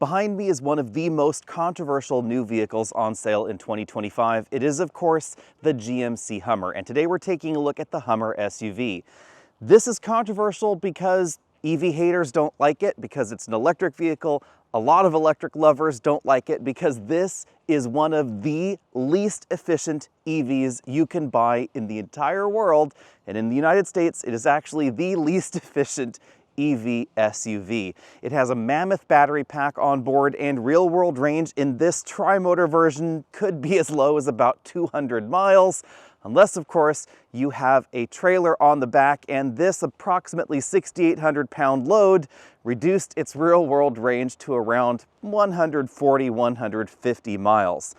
Behind me is one of the most controversial new vehicles on sale in 2025. It is, of course, the GMC Hummer, and today we're taking a look at the Hummer SUV. This is controversial because EV haters don't like it, because it's an electric vehicle. A lot of electric lovers don't like it because this is one of the least efficient EVs you can buy in the entire world. And in the United States, it is actually the least efficient EV SUV. It has a mammoth battery pack on board, and real-world range in this tri-motor version could be as low as about 200 miles, unless, of course, you have a trailer on the back, and this approximately 6,800-pound load reduced its real-world range to around 140-150 miles.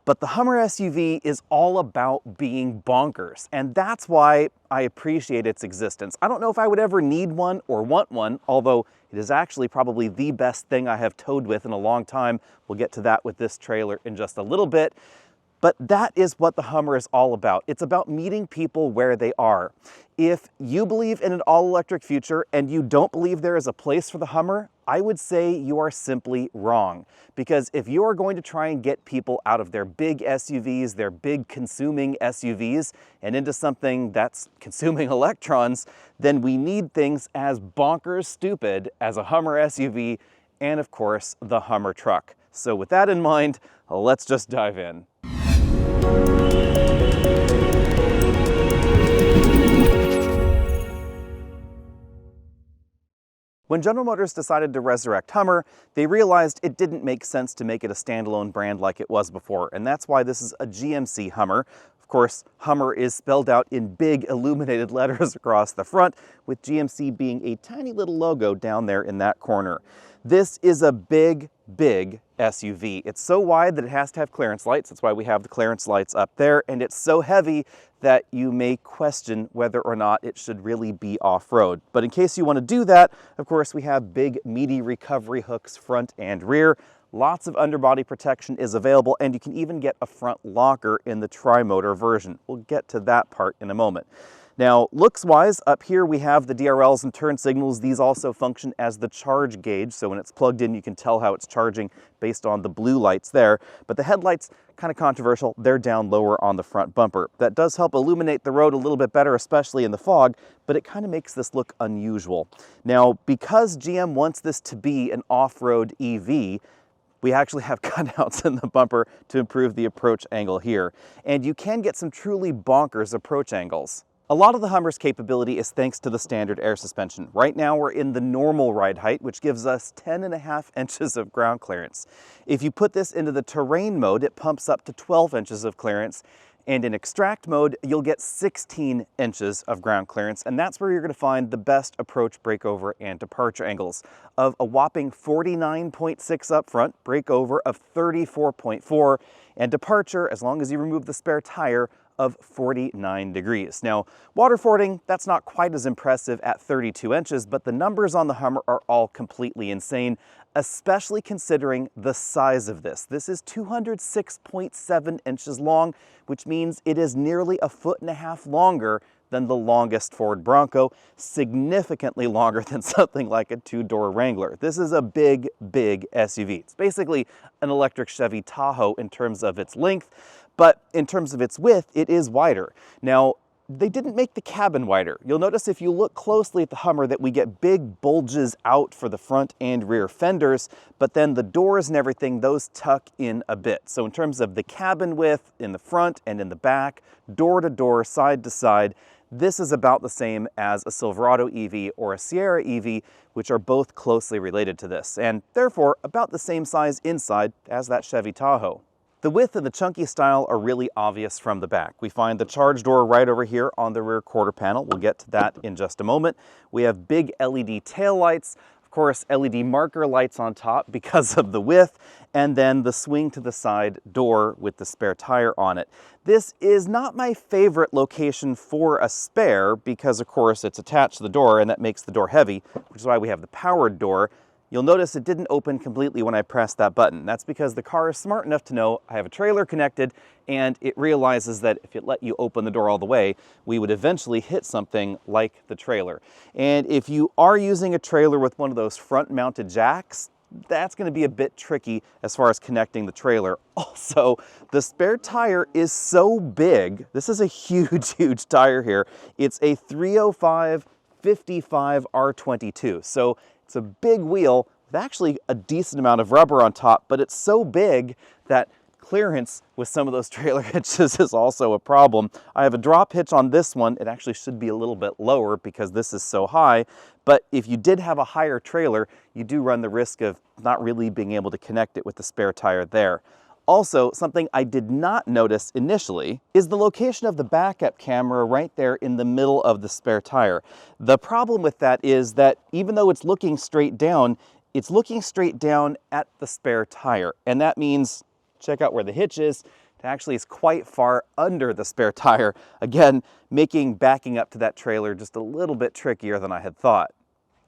But the Hummer SUV is all about being bonkers, and that's why I appreciate its existence. I don't know if I would ever need one or want one, although it is actually probably the best thing I have towed with in a long time. We'll get to that with this trailer in just a little bit. But that is what the Hummer is all about. It's about meeting people where they are. If you believe in an all-electric future and you don't believe there is a place for the Hummer, I would say you are simply wrong. Because if you are going to try and get people out of their big SUVs, their big consuming SUVs, and into something that's consuming electrons, then we need things as bonkers stupid as a Hummer SUV and, of course, the Hummer truck. So with that in mind, let's just dive in. When General Motors decided to resurrect Hummer, they realized it didn't make sense to make it a standalone brand like it was before, and that's why this is a GMC Hummer. Of course, Hummer is spelled out in big illuminated letters across the front, with GMC being a tiny little logo down there in that corner. This is a big SUV. It's so wide that it has to have clearance lights. That's why we have the clearance lights up there, and it's so heavy that you may question whether or not it should really be off-road. But in case you want to do that, of course, we have big, meaty recovery hooks front and rear. Lots of underbody protection is available, and you can even get a front locker in the tri-motor version. We'll get to that part in a moment. Now, looks-wise, up here we have the DRLs and turn signals. These also function as the charge gauge, so when it's plugged in, you can tell how it's charging based on the blue lights there. But the headlights, kind of controversial, they're down lower on the front bumper. That does help illuminate the road a little bit better, especially in the fog, but it kind of makes this look unusual. Now, because GM wants this to be an off-road EV, we actually have cutouts in the bumper to improve the approach angle here. And you can get some truly bonkers approach angles. A lot of the Hummer's capability is thanks to the standard air suspension. Right now we're in the normal ride height, which gives us 10.5 inches of ground clearance. If you put this into the terrain mode, it pumps up to 12 inches of clearance, and in extract mode, you'll get 16 inches of ground clearance, and that's where you're going to find the best approach, breakover, and departure angles of a whopping 49.6 up front, breakover of 34.4, and departure, as long as you remove the spare tire, of 49 degrees. Now, water fording, that's not quite as impressive at 32 inches, but the numbers on the Hummer are all completely insane, especially considering the size of this. This is 206.7 inches long, which means it is nearly 1.5 feet longer than the longest Ford Bronco, significantly longer than something like a two-door Wrangler. This is a big SUV. It's basically an electric Chevy Tahoe in terms of its length, but in terms of its width, it is wider. Now, they didn't make the cabin wider. You'll notice if you look closely at the Hummer that we get big bulges out for the front and rear fenders, but then the doors and everything, those tuck in a bit. So in terms of the cabin width in the front and in the back, door to door, side to side, this is about the same as a Silverado EV or a Sierra EV, which are both closely related to this, and therefore about the same size inside as that Chevy Tahoe. The width and the chunky style are really obvious from the back. We find the charge door right over here on the rear quarter panel. We'll get to that in just a moment. We have big LED taillights, of course LED marker lights on top because of the width, and then the swing to the side door with the spare tire on it. This is not my favorite location for a spare because, of course, it's attached to the door and that makes the door heavy, which is why we have the powered door. You'll notice it didn't open completely when I pressed that button. That's because the car is smart enough to know I have a trailer connected, and it realizes that if it let you open the door all the way, we would eventually hit something like the trailer. And if you are using a trailer with one of those front-mounted jacks, that's going to be a bit tricky as far as connecting the trailer. Also, the spare tire is so big. This is a huge, huge tire here. It's a 305/55 R22. So it's a big wheel with actually a decent amount of rubber on top, but it's so big that clearance with some of those trailer hitches is also a problem. I have a drop hitch on this one. It actually should be a little bit lower because this is so high, but if you did have a higher trailer, you do run the risk of not really being able to connect it with the spare tire there. Also, something I did not notice initially is the location of the backup camera right there in the middle of the spare tire. The problem with that is that even though it's looking straight down, it's looking straight down at the spare tire, and that means check out where the hitch is. It actually is quite far under the spare tire, again, making backing up to that trailer just a little bit trickier than I had thought.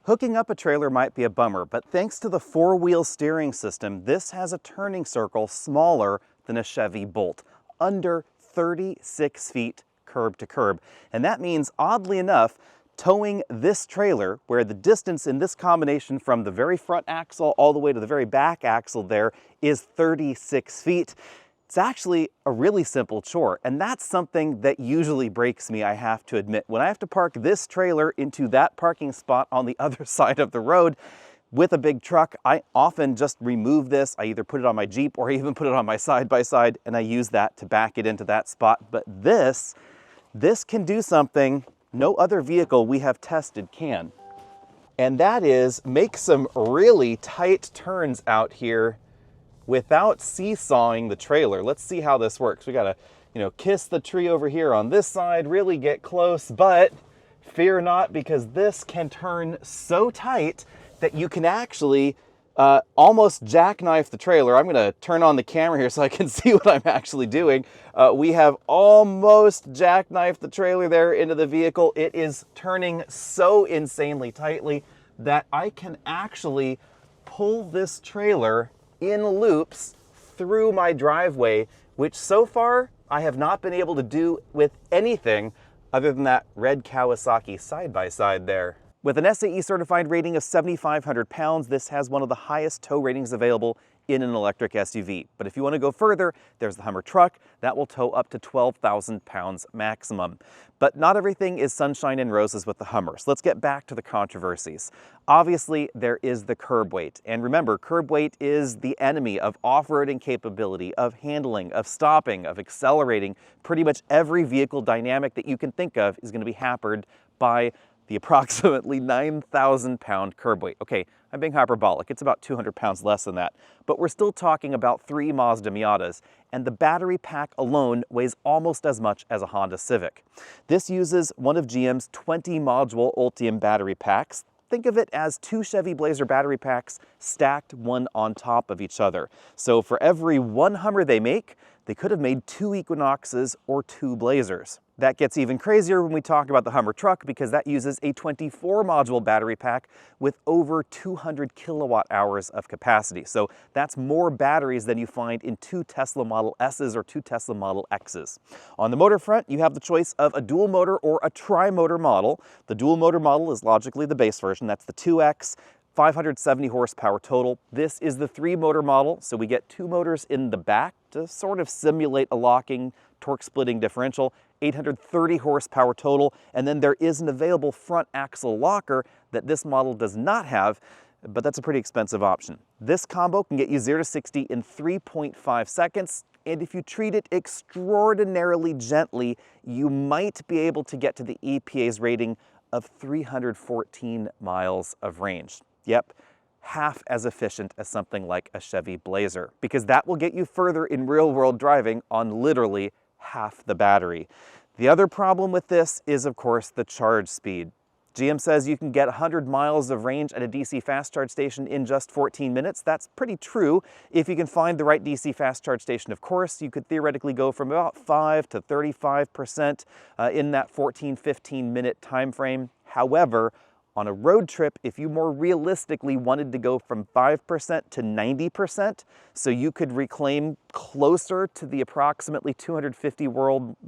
Hooking up a trailer might be a bummer, but thanks to the four-wheel steering system, this has a turning circle smaller than a Chevy Bolt, under 36 feet curb to curb. And that means, oddly enough, towing this trailer, where the distance in this combination from the very front axle all the way to the very back axle there is 36 feet, it's actually a really simple chore. And that's something that usually breaks me, I have to admit. When I have to park this trailer into that parking spot on the other side of the road with a big truck, I often just remove this. I either put it on my Jeep or I even put it on my side-by-side, and I use that to back it into that spot. But this can do something no other vehicle we have tested can. And that is make some really tight turns out here without seesawing the trailer. Let's see how this works. We gotta, kiss the tree over here on this side, really get close, but fear not, because this can turn so tight that you can actually almost jackknife the trailer. I'm gonna turn on the camera here so I can see what I'm actually doing. We have almost jackknifed the trailer there into the vehicle. It is turning so insanely tightly that I can actually pull this trailer in loops through my driveway, which so far I have not been able to do with anything other than that red Kawasaki side-by-side there. With an SAE certified rating of 7,500 pounds, this has one of the highest tow ratings available in an electric SUV. But if you want to go further, there's the Hummer truck that will tow up to 12,000 pounds maximum. But not everything is sunshine and roses with the Hummer. So let's get back to the controversies. Obviously, there is the curb weight. And remember, curb weight is the enemy of off-roading capability, of handling, of stopping, of accelerating. Pretty much every vehicle dynamic that you can think of is going to be hampered by the approximately 9,000 pound curb weight. Okay, I'm being hyperbolic. It's about 200 pounds less than that. But we're still talking about 3 Mazda Miatas, and the battery pack alone weighs almost as much as a Honda Civic. This uses one of GM's 20 module Ultium battery packs. Think of it as 2 Chevy Blazer battery packs stacked one on top of each other. So for every one Hummer they make, they could have made 2 Equinoxes or 2 Blazers. That gets even crazier when we talk about the Hummer truck, because that uses a 24 module battery pack with over 200 kilowatt hours of capacity. So that's more batteries than you find in 2 Tesla Model S's or 2 Tesla Model X's. On the motor front, you have the choice of a dual motor or a tri-motor model. The dual motor model is logically the base version. That's the 2X. 570 horsepower total. This is the 3-motor model, so we get 2 motors in the back to sort of simulate a locking, torque-splitting differential. 830 horsepower total, and then there is an available front axle locker that this model does not have, but that's a pretty expensive option. This combo can get you 0 to 60 in 3.5 seconds, and if you treat it extraordinarily gently, you might be able to get to the EPA's rating of 314 miles of range. Yep, half as efficient as something like a Chevy Blazer, because that will get you further in real-world driving on literally half the battery. The other problem with this is, of course, the charge speed. GM says you can get 100 miles of range at a DC fast charge station in just 14 minutes. That's pretty true. If you can find the right DC fast charge station, of course, you could theoretically go from about 5 to 35% in that 14-15 minute time frame. However, on a road trip, if you more realistically wanted to go from 5% to 90%, so you could reclaim closer to the approximately 250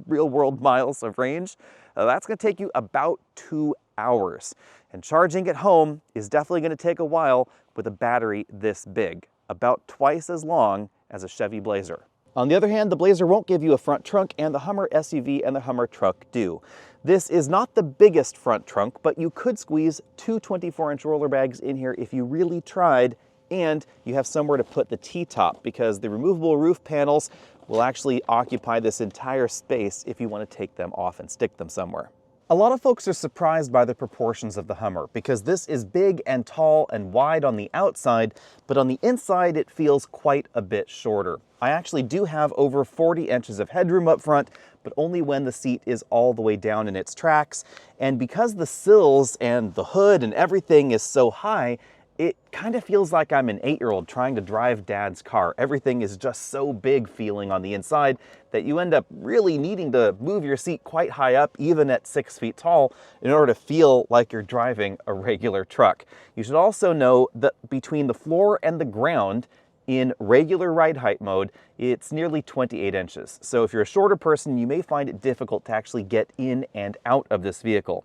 real-world miles of range, that's going to take you about 2 hours. And charging at home is definitely going to take a while with a battery this big, about twice as long as a Chevy Blazer. On the other hand, the Blazer won't give you a front trunk, and the Hummer SUV and the Hummer truck do. This is not the biggest front trunk, but you could squeeze two 24-inch roller bags in here if you really tried, and you have somewhere to put the T-top because the removable roof panels will actually occupy this entire space if you want to take them off and stick them somewhere. A lot of folks are surprised by the proportions of the Hummer because this is big and tall and wide on the outside, but on the inside it feels quite a bit shorter. I actually do have over 40 inches of headroom up front, but only when the seat is all the way down in its tracks. And because the sills and the hood and everything is so high, it kind of feels like I'm an 8-year-old trying to drive Dad's car. Everything is just so big feeling on the inside that you end up really needing to move your seat quite high up, even at 6 feet tall, in order to feel like you're driving a regular truck. You should also know that between the floor and the ground, in regular ride height mode, it's nearly 28 inches. So if you're a shorter person, you may find it difficult to actually get in and out of this vehicle.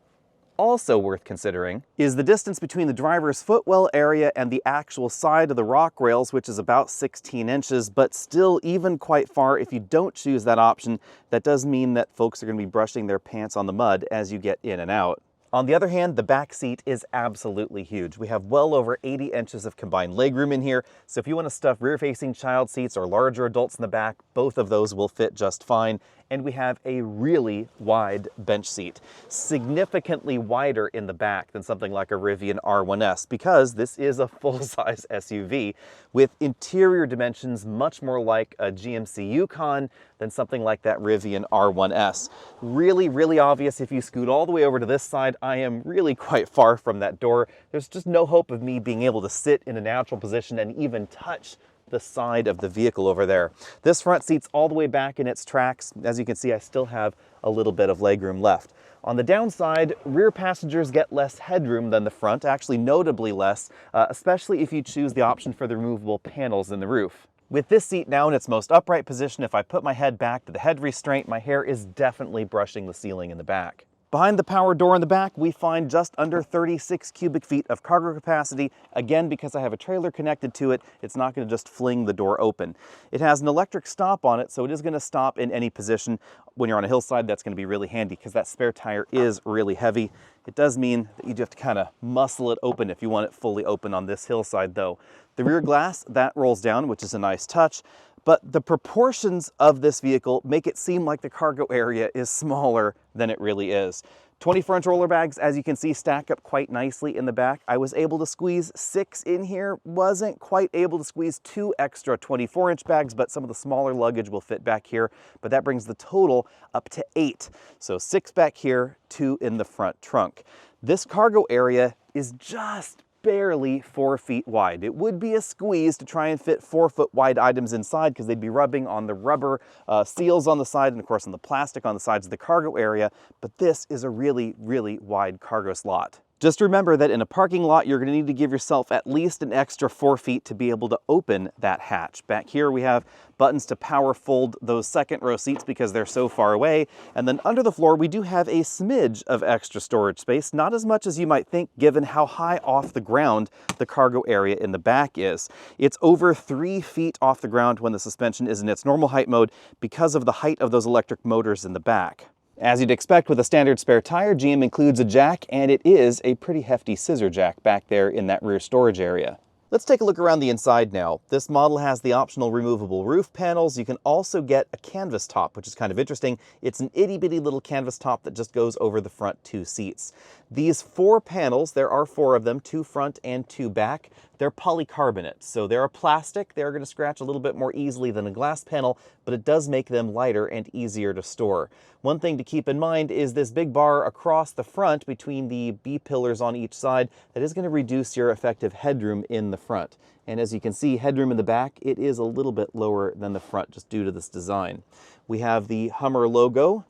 Also worth considering is the distance between the driver's footwell area and the actual side of the rock rails, which is about 16 inches, but still even quite far. If you don't choose that option, that does mean that folks are going to be brushing their pants on the mud as you get in and out. On the other hand, the back seat is absolutely huge. We have well over 80 inches of combined legroom in here, so if you want to stuff rear-facing child seats or larger adults in the back, both of those will fit just fine. And we have a really wide bench seat, significantly wider in the back than something like a Rivian R1S, because this is a full-size SUV with interior dimensions much more like a GMC Yukon than something like that Rivian R1S. Really, really obvious if you scoot all the way over to this side. I am really quite far from that door. There's just no hope of me being able to sit in a natural position and even touch the side of the vehicle over there. This front seat's all the way back in its tracks. As you can see, I still have a little bit of legroom left. On the downside, rear passengers get less headroom than the front, actually notably less, especially if you choose the option for the removable panels in the roof. With this seat now in its most upright position, if I put my head back to the head restraint, my hair is definitely brushing the ceiling in the back. Behind the power door in the back, we find just under 36 cubic feet of cargo capacity. Again, because I have a trailer connected to it, it's not going to just fling the door open. It has an electric stop on it, so it is going to stop in any position. When you're on a hillside, that's going to be really handy because that spare tire is really heavy. It does mean that you do have to kind of muscle it open if you want it fully open on this hillside though. The rear glass, that rolls down, which is a nice touch. But the proportions of this vehicle make it seem like the cargo area is smaller than it really is. 24-inch roller bags, as you can see, stack up quite nicely in the back. I was able to squeeze 6 in here, wasn't quite able to squeeze 2 extra 24-inch bags, but some of the smaller luggage will fit back here, but that brings the total up to 8. So 6 back here, 2 in the front trunk. This cargo area is just barely 4 feet wide. It would be a squeeze to try and fit 4-foot wide items inside because they'd be rubbing on the rubber seals on the side and of course on the plastic on the sides of the cargo area, but this is a really, really wide cargo slot. Just remember that in a parking lot, you're going to need to give yourself at least an extra 4 feet to be able to open that hatch. Back here we have buttons to power fold those second row seats because they're so far away. And then under the floor, we do have a smidge of extra storage space, not as much as you might think given how high off the ground the cargo area in the back is. It's over 3 feet off the ground when the suspension is in its normal height mode because of the height of those electric motors in the back. As you'd expect with a standard spare tire, GM includes a jack, and it is a pretty hefty scissor jack back there in that rear storage area. Let's take a look around the inside now. This model has the optional removable roof panels. You can also get a canvas top, which is kind of interesting. It's an itty-bitty little canvas top that just goes over the front 2 seats. These 4 panels, there are 4 of them, 2 front and 2 back. They're polycarbonate, so they're a plastic. They're going to scratch a little bit more easily than a glass panel, but it does make them lighter and easier to store. One thing to keep in mind is this big bar across the front between the B-pillars on each side that is going to reduce your effective headroom in the front. And as you can see, headroom in the back, it is a little bit lower than the front just due to this design. We have the Hummer logo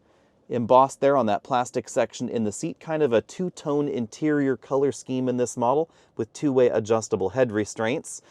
embossed there on that plastic section in the seat, kind of a 2-tone interior color scheme in this model with 2-way adjustable head restraints.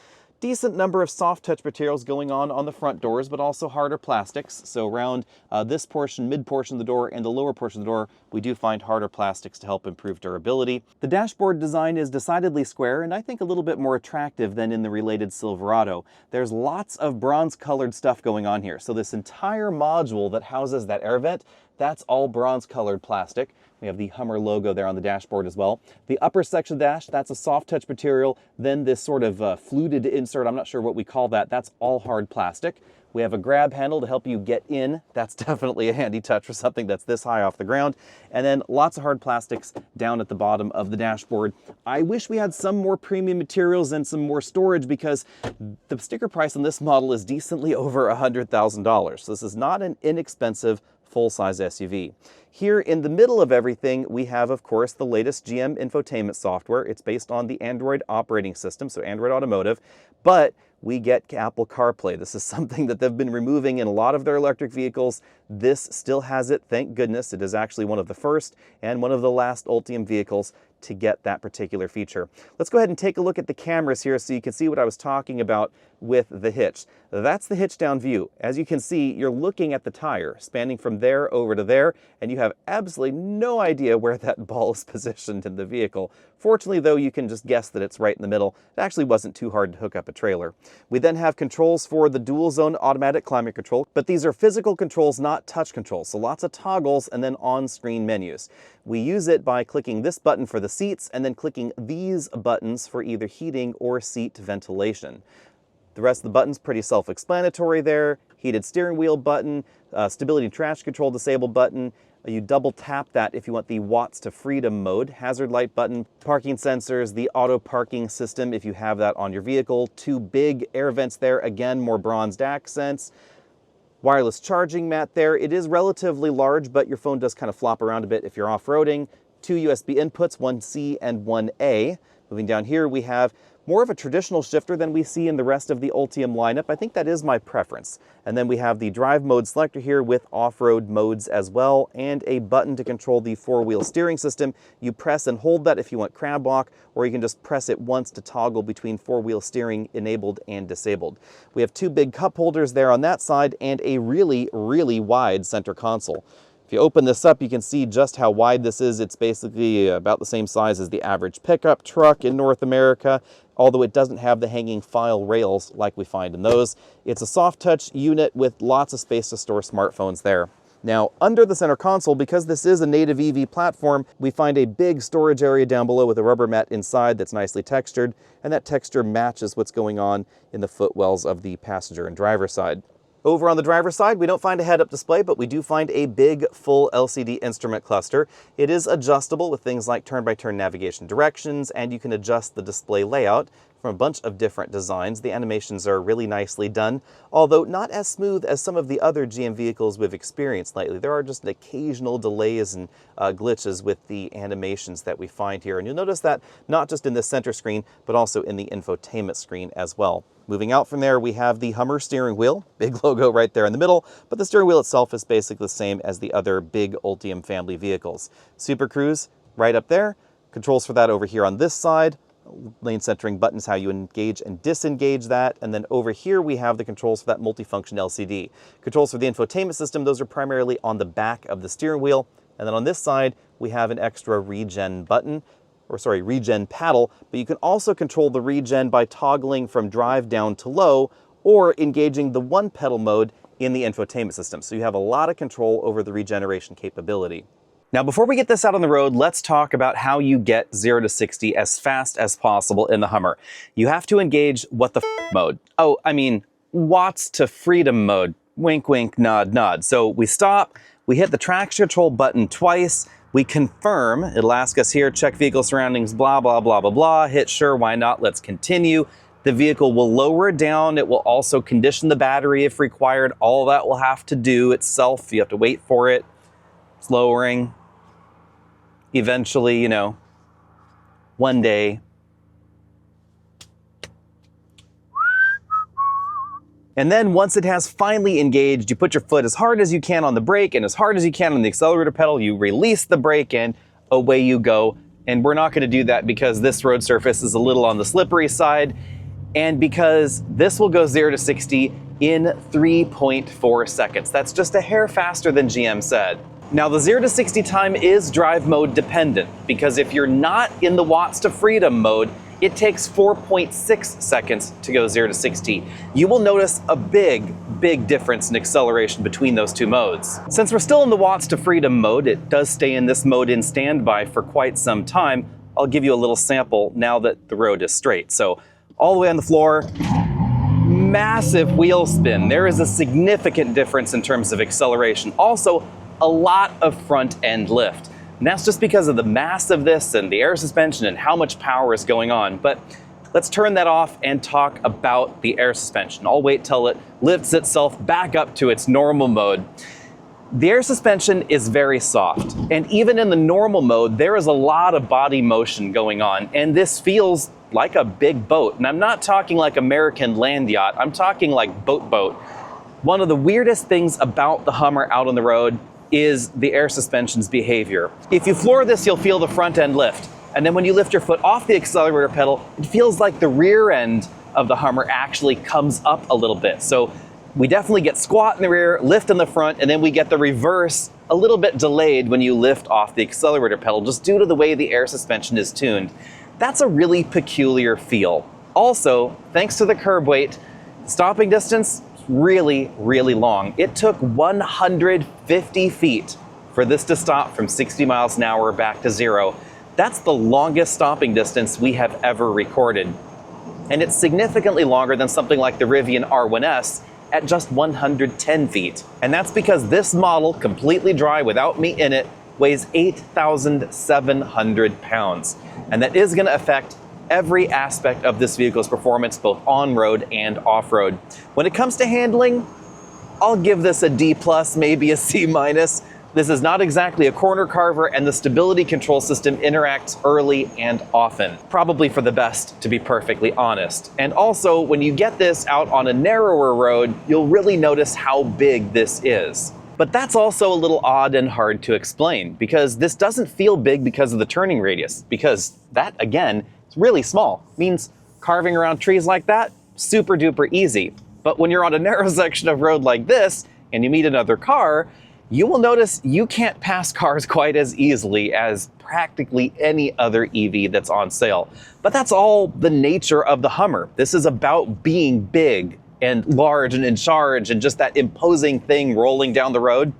decent number of soft touch materials going on the front doors, but also harder plastics. So around this portion, mid portion of the door, and the lower portion of the door, we do find harder plastics to help improve durability. The dashboard design is decidedly square, and I think a little bit more attractive than in the related Silverado. There's lots of bronze-colored stuff going on here. So this entire module that houses that air vent, that's all bronze-colored plastic. We have the Hummer logo there on the dashboard as well. The upper section of the dash, that's a soft touch material. Then this sort of fluted insert, I'm not sure what we call that, that's all hard plastic. We have a grab handle to help you get in. That's definitely a handy touch for something that's this high off the ground. And then lots of hard plastics down at the bottom of the dashboard. I wish we had some more premium materials and some more storage, because the sticker price on this model is decently over $100,000. So this is not an inexpensive full-size SUV. Here in the middle of everything, we have, of course, the latest GM infotainment software. It's based on the Android operating system, so Android Automotive, but we get Apple CarPlay. This is something that they've been removing in a lot of their electric vehicles. This still has it, thank goodness. It is actually one of the first and one of the last Ultium vehicles to get that particular feature. Let's go ahead and take a look at the cameras here so you can see what I was talking about with the hitch. That's the hitch down view. As you can see, you're looking at the tire spanning from there over to there, and you have absolutely no idea where that ball is positioned in the vehicle. Fortunately, though, you can just guess that it's right in the middle. It actually wasn't too hard to hook up a trailer. We then have controls for the dual zone automatic climate control, but these are physical controls, not touch controls. So lots of toggles and then on-screen menus. We use it by clicking this button for the seats and then clicking these buttons for either heating or seat ventilation. The rest of the buttons pretty self-explanatory there. Heated steering wheel button, stability and traction control disable button. You double tap that if you want the watts to freedom mode. Hazard light button, parking sensors, the auto parking system if you have that on your vehicle. Two big air vents there, again, more bronzed accents. Wireless charging mat there. It is relatively large, but your phone does kind of flop around a bit if you're off-roading. Two USB inputs, one C and one A. Moving down here, we have more of a traditional shifter than we see in the rest of the Ultium lineup. I think that is my preference. And then we have the drive mode selector here with off-road modes as well, and a button to control the four-wheel steering system. You press and hold that if you want crab walk, or you can just press it once to toggle between four-wheel steering enabled and disabled. We have two big cup holders there on that side and a really, really wide center console. If you open this up, you can see just how wide this is. It's basically about the same size as the average pickup truck in North America, although it doesn't have the hanging file rails like we find in those. It's a soft touch unit with lots of space to store smartphones there. Now, under the center console, because this is a native EV platform, we find a big storage area down below with a rubber mat inside that's nicely textured, and that texture matches what's going on in the footwells of the passenger and driver side. Over on the driver's side, we don't find a head-up display, but we do find a big, full LCD instrument cluster. It is adjustable with things like turn-by-turn navigation directions, and you can adjust the display layout from a bunch of different designs. The animations are really nicely done, although not as smooth as some of the other GM vehicles we've experienced lately. There are just occasional delays and glitches with the animations that we find here. And you'll notice that not just in the center screen, but also in the infotainment screen as well. Moving out from there, we have the Hummer steering wheel, big logo right there in the middle, but the steering wheel itself is basically the same as the other big Ultium family vehicles. Super Cruise right up there, controls for that over here on this side. Lane centering buttons, how you engage and disengage that. And then over here, we have the controls for that multifunction LCD. Controls for the infotainment system, those are primarily on the back of the steering wheel. And then on this side, we have an extra regen button, regen paddle, but you can also control the regen by toggling from drive down to low or engaging the one pedal mode in the infotainment system. So you have a lot of control over the regeneration capability. Now, before we get this out on the road, let's talk about how you get 0 to 60 as fast as possible in the Hummer. You have to engage what the mode. Oh, I mean, watts to freedom mode. Wink, wink, nod, nod. So we stop, we hit the traction control button twice, we confirm, it'll ask us here, check vehicle surroundings, blah, blah, blah, blah, blah, hit sure, why not, let's continue. The vehicle will lower it down. It will also condition the battery if required. All that will have to do itself. You have to wait for it. It's lowering. Eventually, you know, one day. And then once it has finally engaged, you put your foot as hard as you can on the brake and as hard as you can on the accelerator pedal, you release the brake and away you go. And we're not going to do that because this road surface is a little on the slippery side. and because this will go 0 to 60 in 3.4 seconds. That's just a hair faster than GM said. Now the 0 to 60 time is drive mode dependent, because if you're not in the watts to freedom mode, it takes 4.6 seconds to go 0 to 60. You will notice a big difference in acceleration between those two modes. Since we're still in the watts to freedom mode, it does stay in this mode in standby for quite some time. I'll give you a little sample now that the road is straight. So all the way on the floor, massive wheel spin. There is a significant difference in terms of acceleration. Also, a lot of front end lift. And that's just because of the mass of this and the air suspension and how much power is going on. But let's turn that off and talk about the air suspension. I'll wait till it lifts itself back up to its normal mode. The air suspension is very soft, and even in the normal mode, there is a lot of body motion going on, and this feels like a big boat. And I'm not talking like American land yacht, I'm talking like boat. One of the weirdest things about the Hummer out on the road is the air suspension's behavior. If you floor this, you'll feel the front end lift. And then when you lift your foot off the accelerator pedal, it feels like the rear end of the Hummer actually comes up a little bit. So we definitely get squat in the rear, lift in the front, and then we get the reverse a little bit delayed when you lift off the accelerator pedal, just due to the way the air suspension is tuned. That's a really peculiar feel. Also, thanks to the curb weight, stopping distance, really long. It took 150 feet for this to stop from 60 miles an hour back to 0. That's the longest stopping distance we have ever recorded. And it's significantly longer than something like the Rivian R1S at just 110 feet. And that's because this model, completely dry without me in it, weighs 8,700 pounds. And that is going to affect every aspect of this vehicle's performance, both on-road and off-road. When it comes to handling, I'll give this a D+, maybe a C-. This is not exactly a corner carver, and the stability control system interacts early and often. Probably for the best, to be perfectly honest. And also, when you get this out on a narrower road, you'll really notice how big this is. But that's also a little odd and hard to explain, because this doesn't feel big because of the turning radius, because that, again, is really small. It means carving around trees like that, super duper easy. But when you're on a narrow section of road like this, and you meet another car, you will notice you can't pass cars quite as easily as practically any other EV that's on sale. But that's all the nature of the Hummer. This is about being big and large and in charge and just that imposing thing rolling down the road,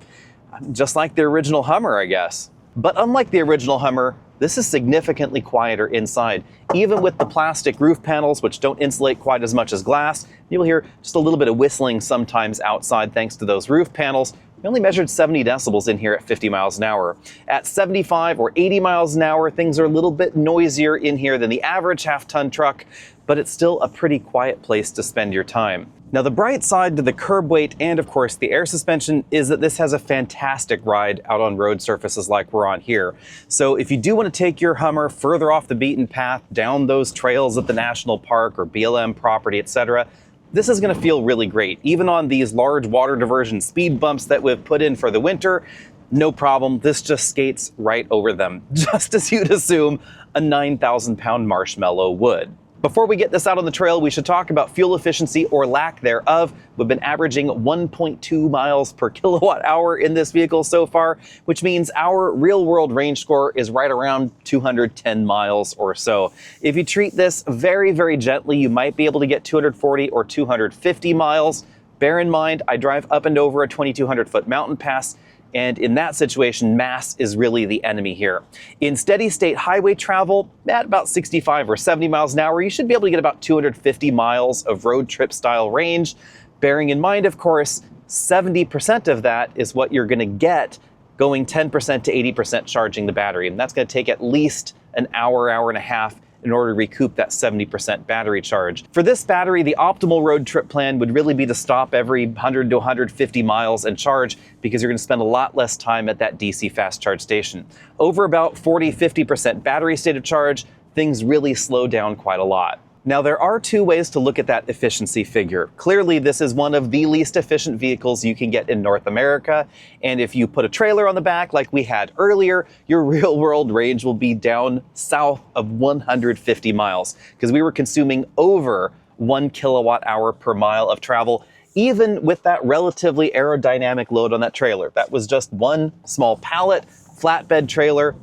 just like the original Hummer, I guess. But unlike the original Hummer, this is significantly quieter inside. Even with the plastic roof panels, which don't insulate quite as much as glass, you'll hear just a little bit of whistling sometimes outside thanks to those roof panels. We only measured 70 decibels in here at 50 miles an hour. At 75 or 80 miles an hour, things are a little bit noisier in here than the average half-ton truck, but it's still a pretty quiet place to spend your time. Now, the bright side to the curb weight and, of course, the air suspension is that this has a fantastic ride out on road surfaces like we're on here. So if you do want to take your Hummer further off the beaten path, down those trails at the national park or BLM property, etc., this is going to feel really great. Even on these large water diversion speed bumps that we've put in for the winter, no problem. This just skates right over them, just as you'd assume a 9,000-pound marshmallow would. Before we get this out on the trail, we should talk about fuel efficiency or lack thereof. We've been averaging 1.2 miles per kilowatt hour in this vehicle so far, which means our real world range score is right around 210 miles or so. If you treat this very gently, you might be able to get 240 or 250 miles. Bear in mind, I drive up and over a 2,200 foot mountain pass, and in that situation, mass is really the enemy here. In steady state highway travel, at about 65 or 70 miles an hour, you should be able to get about 250 miles of road trip style range. Bearing in mind, of course, 70% of that is what you're gonna get going 10% to 80% charging the battery. And that's gonna take at least an hour, hour and a half in order to recoup that 70% battery charge. For this battery, the optimal road trip plan would really be to stop every 100 to 150 miles and charge, because you're gonna spend a lot less time at that DC fast charge station. Over about 40-50% battery state of charge, things really slow down quite a lot. Now, there are two ways to look at that efficiency figure. Clearly, this is one of the least efficient vehicles you can get in North America. And if you put a trailer on the back like we had earlier, your real world range will be down south of 150 miles, because we were consuming over 1 kilowatt hour per mile of travel, even with that relatively aerodynamic load on that trailer. That was just one small pallet, flatbed trailer,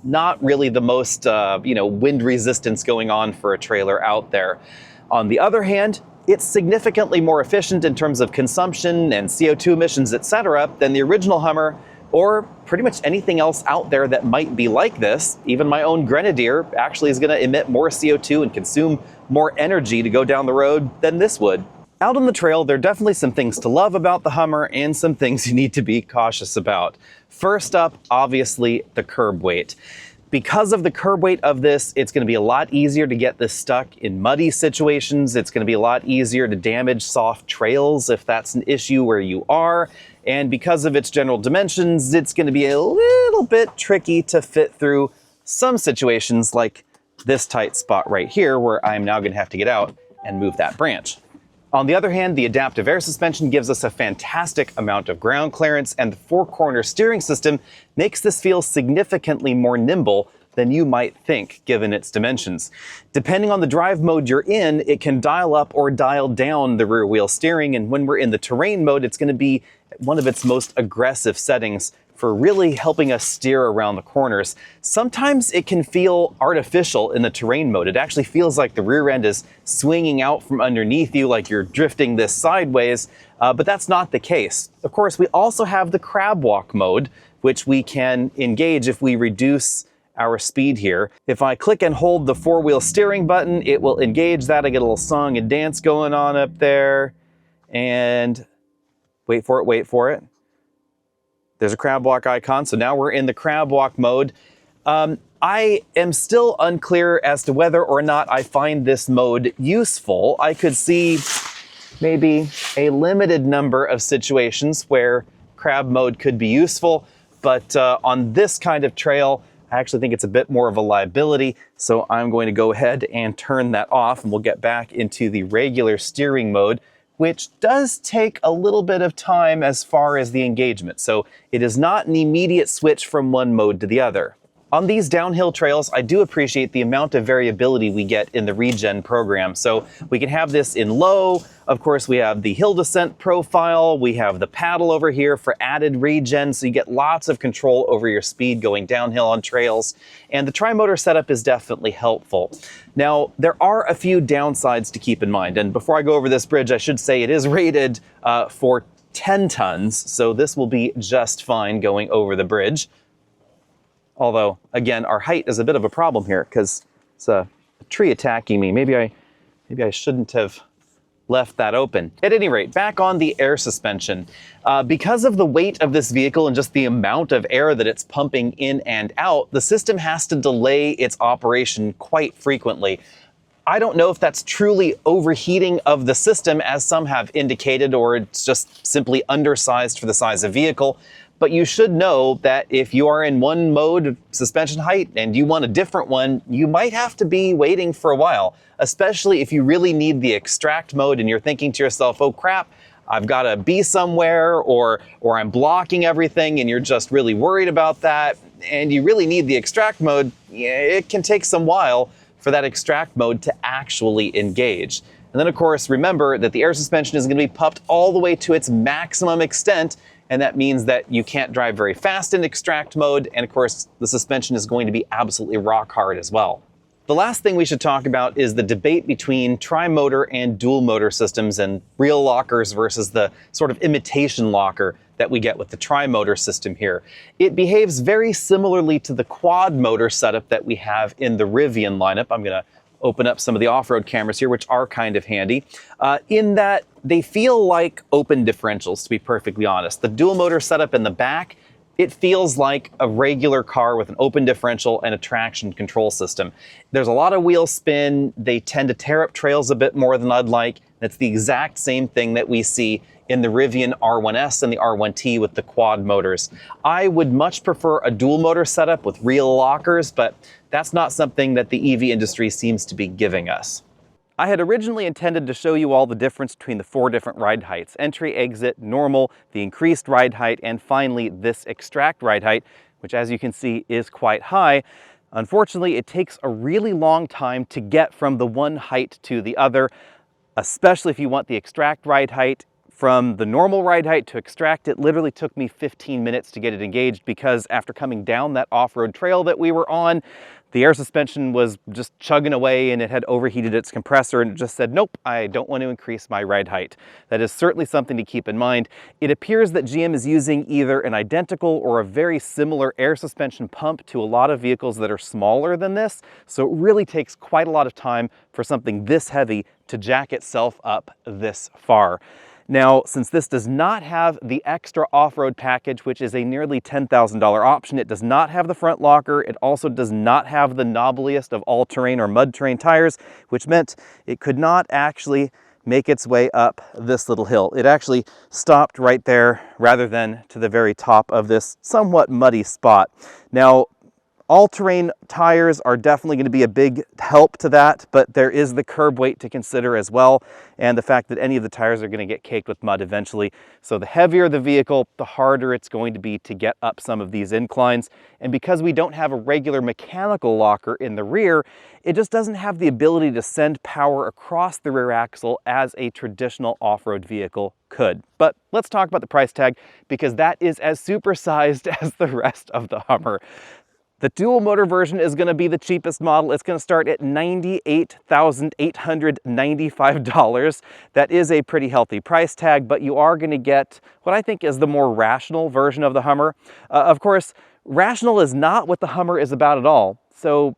not really the most wind resistance going on for a trailer out there. On the other hand, it's significantly more efficient in terms of consumption and CO2 emissions, etc., than the original Hummer, or pretty much anything else out there that might be like this. Even my own Grenadier actually is going to emit more CO2 and consume more energy to go down the road than this would. Out on the trail, there are definitely some things to love about the Hummer and some things you need to be cautious about. First up, obviously, the curb weight. Because of the curb weight of this, it's going to be a lot easier to get this stuck in muddy situations. It's going to be a lot easier to damage soft trails if that's an issue where you are. And because of its general dimensions, it's going to be a little bit tricky to fit through some situations like this tight spot right here, where I'm now going to have to get out and move that branch. On the other hand, the adaptive air suspension gives us a fantastic amount of ground clearance, and the four-corner steering system makes this feel significantly more nimble than you might think, given its dimensions. Depending on the drive mode you're in, it can dial up or dial down the rear wheel steering, and when we're in the terrain mode, it's going to be one of its most aggressive settings for really helping us steer around the corners. Sometimes it can feel artificial in the terrain mode. It actually feels like the rear end is swinging out from underneath you, like you're drifting this sideways, but that's not the case. Of course, we also have the crab walk mode, which we can engage if we reduce our speed here. If I click and hold the four-wheel steering button, it will engage that. I get a little song and dance going on up there. And wait for it. There's a crab walk icon, so now we're in the crab walk mode. I am still unclear as to whether or not I find this mode useful. I could see maybe a limited number of situations where crab mode could be useful, but on this kind of trail, I actually think it's a bit more of a liability, so I'm going to go ahead and turn that off, and we'll get back into the regular steering mode, which does take a little bit of time as far as the engagement. So it is not an immediate switch from one mode to the other. On these downhill trails, I do appreciate the amount of variability we get in the regen program. So we can have this in low. Of course, we have the hill descent profile. We have the paddle over here for added regen. So you get lots of control over your speed going downhill on trails. And the tri-motor setup is definitely helpful. Now, there are a few downsides to keep in mind. And before I go over this bridge, I should say it is rated for 10 tons. So this will be just fine going over the bridge. Although, again, our height is a bit of a problem here because it's a tree attacking me. Maybe I shouldn't have left that open. At any rate, back on the air suspension. Because of the weight of this vehicle and just the amount of air that it's pumping in and out, the system has to delay its operation quite frequently. I don't know if that's truly overheating of the system, as some have indicated, or it's just simply undersized for the size of vehicle. But you should know that if you are in one mode of suspension height and you want a different one, you might have to be waiting for a while, especially if you really need the extract mode and you're thinking to yourself, oh crap, I've got to be somewhere, or I'm blocking everything, and you're just really worried about that, and you really need the extract mode. It can take some while for that extract mode to actually engage. And then of course, remember that the air suspension is going to be pumped all the way to its maximum extent, and that means that you can't drive very fast in extract mode, and of course, the suspension is going to be absolutely rock hard as well. The last thing we should talk about is the debate between tri-motor and dual motor systems and real lockers versus the sort of imitation locker that we get with the tri-motor system here. It behaves very similarly to the quad motor setup that we have in the Rivian lineup. I'm going to open up some of the off-road cameras here, which are kind of handy, in that they feel like open differentials, to be perfectly honest. The dual motor setup in the back, it feels like a regular car with an open differential and a traction control system. There's a lot of wheel spin. They tend to tear up trails a bit more than I'd like. That's the exact same thing that we see in the Rivian R1S and the R1T with the quad motors. I would much prefer a dual motor setup with real lockers, but that's not something that the EV industry seems to be giving us. I had originally intended to show you all the difference between the 4 different ride heights: entry, exit, normal, the increased ride height, and finally this extract ride height, which as you can see is quite high. Unfortunately, it takes a really long time to get from the one height to the other. especially if you want the extract ride height. From the normal ride height to extract it literally took me 15 minutes to get it engaged, because after coming down that off-road trail that we were on, the air suspension was just chugging away and it had overheated its compressor, and it just said, nope, I don't want to increase my ride height. That is certainly something to keep in mind. It appears that GM is using either an identical or a very similar air suspension pump to a lot of vehicles that are smaller than this, so it really takes quite a lot of time for something this heavy to jack itself up this far. Now, since this does not have the extra off-road package, which is a nearly $10,000 option, it does not have the front locker. It also does not have the knobbliest of all-terrain or mud-terrain tires, which meant it could not actually make its way up this little hill. It actually stopped right there rather than to the very top of this somewhat muddy spot. Now, all-terrain tires are definitely going to be a big help to that, but there is the curb weight to consider as well, and the fact that any of the tires are going to get caked with mud eventually. So the heavier the vehicle, the harder it's going to be to get up some of these inclines. And because we don't have a regular mechanical locker in the rear, it just doesn't have the ability to send power across the rear axle as a traditional off-road vehicle could. But let's talk about the price tag, because that is as supersized as the rest of the Hummer. The dual motor version is going to be the cheapest model. It's going to start at $98,895. That is a pretty healthy price tag, but you are going to get what I think is the more rational version of the Hummer. Of course, rational is not what the Hummer is about at all. So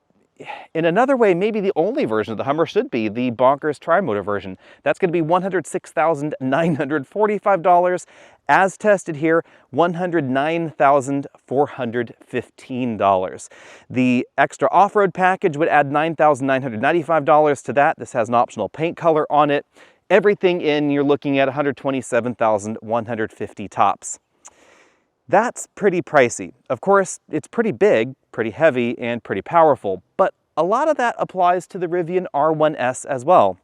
in another way, maybe the only version of the Hummer should be the bonkers tri-motor version. That's going to be $106,945. As tested here, $109,415. The extra off-road package would add $9,995 to that. This has an optional paint color on it. Everything in, you're looking at $127,150 tops. That's pretty pricey. Of course, it's pretty big, pretty heavy, and pretty powerful, but a lot of that applies to the Rivian R1S as well.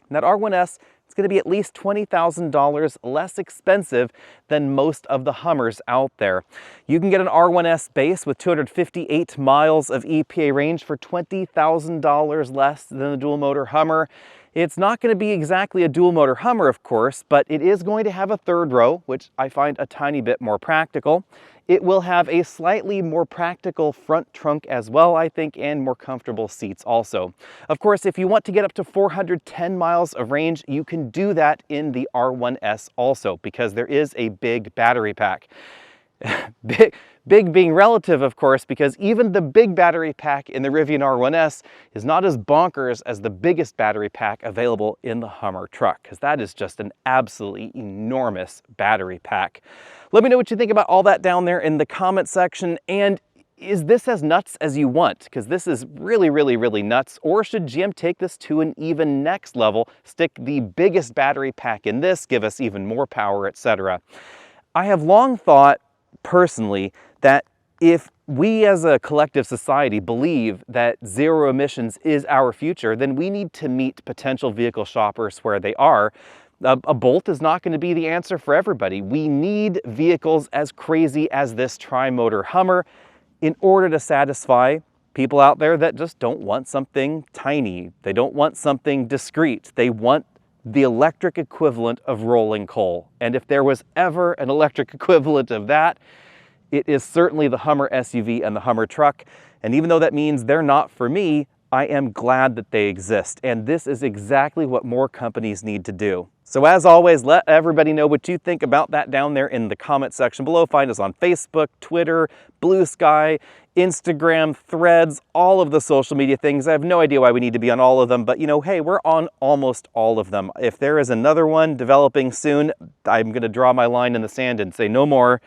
And that R1S, it's going to be at least $20,000 less expensive than most of the Hummers out there. You can get an R1S base with 258 miles of EPA range for $20,000 less than the dual motor Hummer. It's not going to be exactly a dual motor Hummer, of course, but it is going to have a third row, which I find a tiny bit more practical. It will have a slightly more practical front trunk as well, I think, and more comfortable seats also. Of course, if you want to get up to 410 miles of range, you can do that in the R1S also, because there is a big battery pack. Big being relative, of course, because even the big battery pack in the Rivian R1S is not as bonkers as the biggest battery pack available in the Hummer truck, because that is just an absolutely enormous battery pack. Let me know what you think about all that down there in the comment section, and is this as nuts as you want? Because this is really, really, really nuts. Or should GM take this to an even next level, stick the biggest battery pack in this, give us even more power, etc. I have long thought, personally, that if we as a collective society believe that zero emissions is our future, then we need to meet potential vehicle shoppers where they are. A Bolt is not going to be the answer for everybody. We need vehicles as crazy as this tri-motor Hummer in order to satisfy people out there that just don't want something tiny. They don't want something discreet. They want the electric equivalent of rolling coal. And if there was ever an electric equivalent of that, it is certainly the Hummer SUV and the Hummer truck. And even though that means they're not for me, I am glad that they exist. And this is exactly what more companies need to do. So as always, let everybody know what you think about that down there in the comment section below. Find us on Facebook, Twitter, Blue Sky, Instagram, Threads, all of the social media things. I have no idea why we need to be on all of them, but you know, hey, we're on almost all of them. If there is another one developing soon, I'm gonna draw my line in the sand and say no more.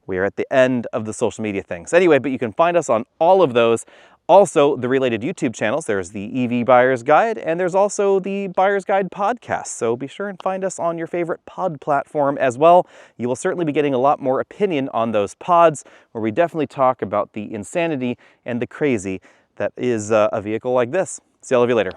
We are at the end of the social media things. Anyway, but you can find us on all of those. Also, the related YouTube channels, there's the EV Buyer's Guide, and there's also the Buyer's Guide podcast. So be sure and find us on your favorite pod platform as well. You will certainly be getting a lot more opinion on those pods, where we definitely talk about the insanity and the crazy that is a vehicle like this. See all of you later.